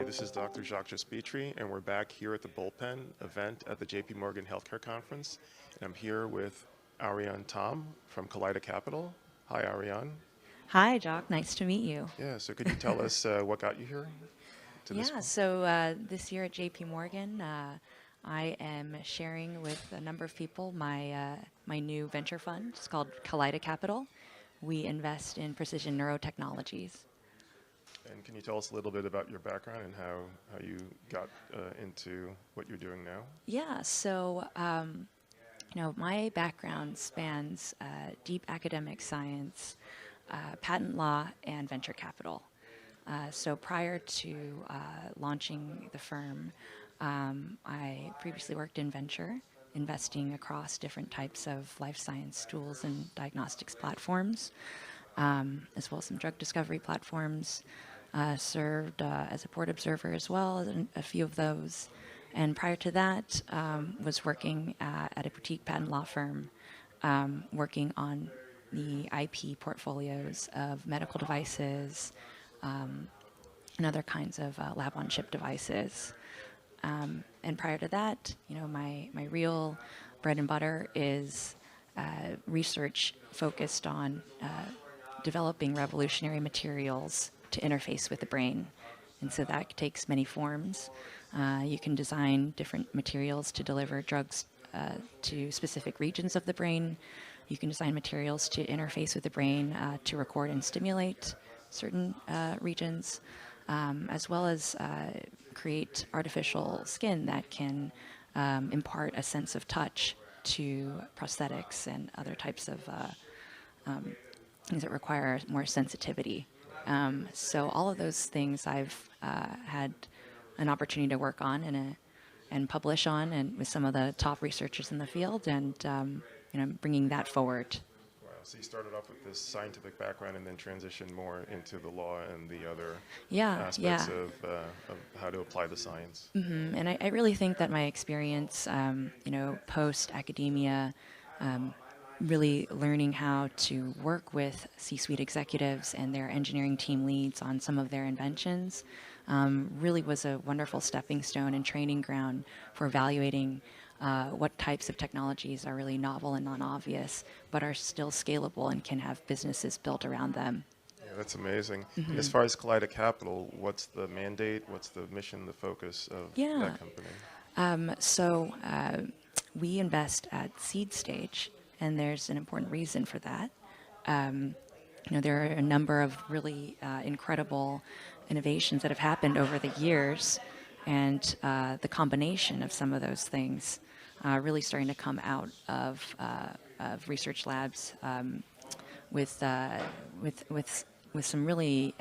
this is Dr. Jacques Jaspitri, and we're back here at the Bullpen event at the JP Morgan Healthcare Conference. And I'm here with Ariane Tom from Caley Capital. Hi, Ariane. Hi, Jock. Nice to meet you. Yeah, so could you tell us what got you here to this one? So this year at JP Morgan, I am sharing with a number of people my new venture fund. It's called Caley Capital. We invest in precision neurotechnologies. And can you tell us a little bit about your background and how you got into what you're doing now? Yeah, so my background spans deep academic science, patent law, and venture capital. So prior to launching the firm, I previously worked in venture, investing across different types of life science tools and diagnostics platforms, as well as some drug discovery platforms. Served as a board observer as well, in a few of those. And prior to that, was working at a boutique patent law firm, working on the IP portfolios of medical devices and other kinds of lab-on-chip devices. And prior to that, my real bread and butter is research focused on developing revolutionary materials to interface with the brain. And so that takes many forms. You can design different materials to deliver drugs to specific regions of the brain. You can design materials to interface with the brain to record and stimulate certain regions, as well as create artificial skin that can impart a sense of touch to prosthetics and other types of things that require more sensitivity. So all of those things I've had an opportunity to work on and publish on, and with some of the top researchers in the field, and bringing that forward. Wow, so you started off with this scientific background and then transitioned more into the law and the other aspects of how to apply the science. Mm-hmm. And I really think that my experience, post-academia, really learning how to work with C-suite executives and their engineering team leads on some of their inventions really was a wonderful stepping stone and training ground for evaluating what types of technologies are really novel and non-obvious, but are still scalable and can have businesses built around them. Yeah, that's amazing. Mm-hmm. And as far as Caley Capital, what's the mandate? What's the mission, the focus of that company? So we invest at seed stage, and there's an important reason for that. There are a number of really incredible innovations that have happened over the years, and the combination of some of those things really starting to come out of research labs with some really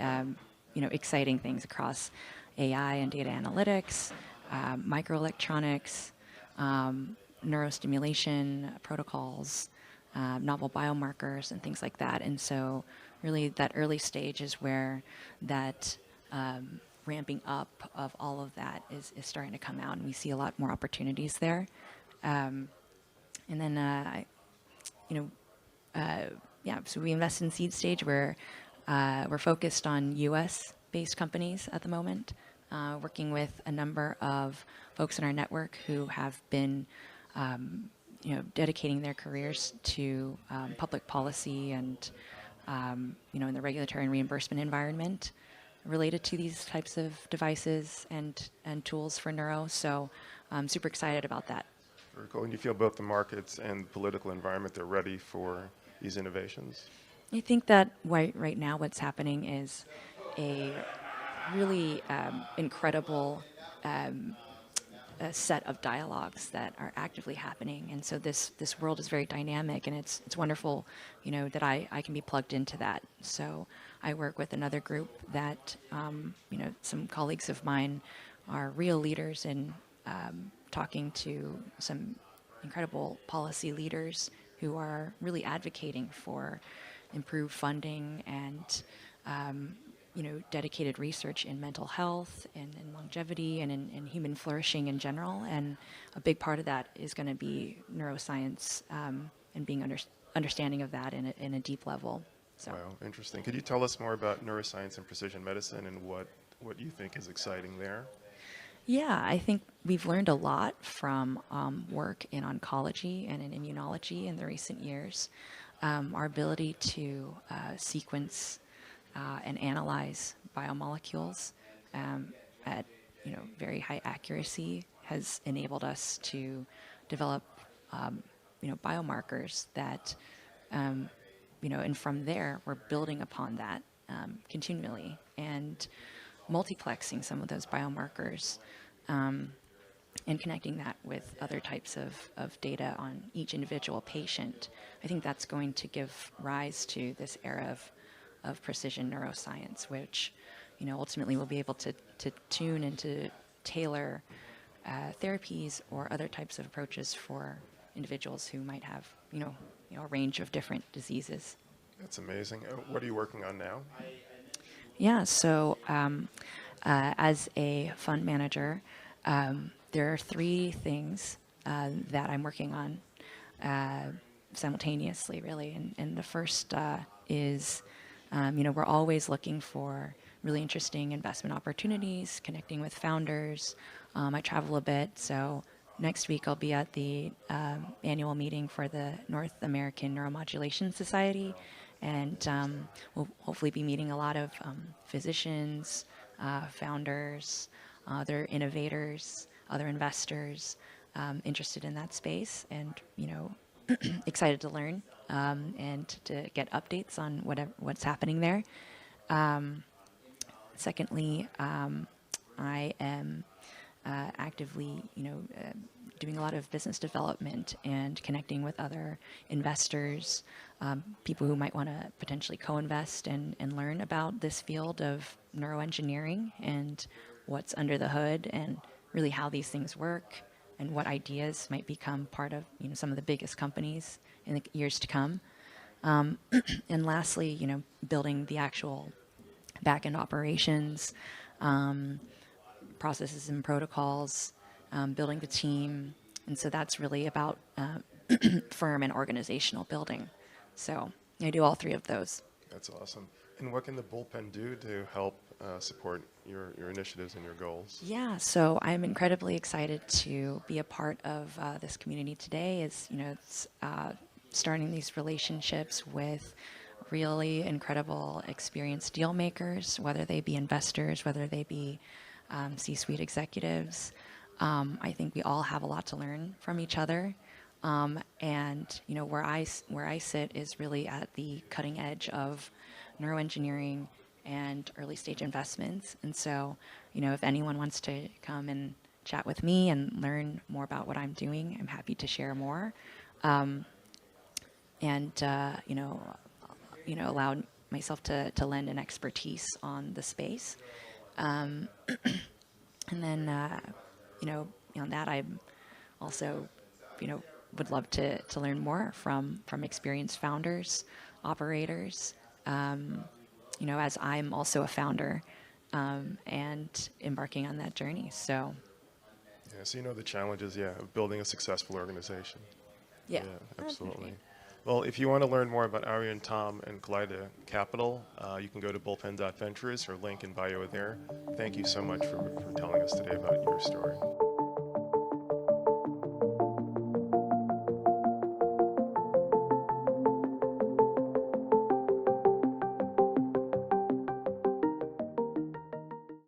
exciting things across AI and data analytics, microelectronics, neurostimulation protocols, novel biomarkers, and things like that. And so really that early stage is where that ramping up of all of that is starting to come out, and we see a lot more opportunities there. So we invest in seed stage where we're focused on U.S.-based companies at the moment, working with a number of folks in our network who have been dedicating their careers to public policy and in the regulatory and reimbursement environment related to these types of devices and tools for neuro. So I'm super excited about that. Very cool. And you feel both the markets and political environment, they're ready for these innovations? I think that right now what's happening is a really incredible a set of dialogues that are actively happening, and so this world is very dynamic, and it's wonderful, that I can be plugged into that. So I work with another group that, some colleagues of mine are real leaders in talking to some incredible policy leaders who are really advocating for improved funding and dedicated research in mental health and in longevity and in human flourishing in general. And a big part of that is going to be neuroscience and being understanding of that in a deep level. So. Wow, interesting. Could you tell us more about neuroscience and precision medicine and what what you think is exciting there. Yeah, I think we've learned a lot from work in oncology and in immunology in the recent years. Our ability to sequence and analyze biomolecules at very high accuracy has enabled us to develop biomarkers that and from there we're building upon that continually and multiplexing some of those biomarkers and connecting that with other types of data on each individual patient. I think that's going to give rise to this era of precision neuroscience, which ultimately will be able to tune and to tailor therapies or other types of approaches for individuals who might have a range of different diseases. That's amazing. What are you working on now? Yeah, so as a fund manager, there are three things that I'm working on simultaneously, really. And the first is, we're always looking for really interesting investment opportunities, connecting with founders. I travel a bit, so next week I'll be at the annual meeting for the North American Neuromodulation Society, and we'll hopefully be meeting a lot of physicians, founders, other innovators, other investors interested in that space, and excited to learn and to get updates on what's happening there. Secondly, I am actively, doing a lot of business development and connecting with other investors, people who might want to potentially co-invest and learn about this field of neuroengineering and what's under the hood and really how these things work and what ideas might become part of some of the biggest companies in the years to come. And lastly, building the actual back-end operations, processes and protocols, building the team. And so that's really about firm and organizational building. So I do all three of those. That's awesome. And what can the Bullpen do to help support your initiatives and your goals? Yeah, so I'm incredibly excited to be a part of this community today. It's starting these relationships with really incredible experienced deal makers, whether they be investors, whether they be C-suite executives. I think we all have a lot to learn from each other. And where I sit is really at the cutting edge of neuroengineering and early stage investments. And so, if anyone wants to come and chat with me and learn more about what I'm doing, I'm happy to share more. Allow myself to lend an expertise on the space. And then, beyond that, I'm also, would love to learn more from experienced founders, operators, as I'm also a founder and embarking on that journey. So, yeah, so the challenges, of building a successful organization. yeah, Absolutely. Well, if you want to learn more about Ariane Tom and Caley Capital, you can go to bullpen.ventures or link in bio there. Thank you so much for telling us today about your story.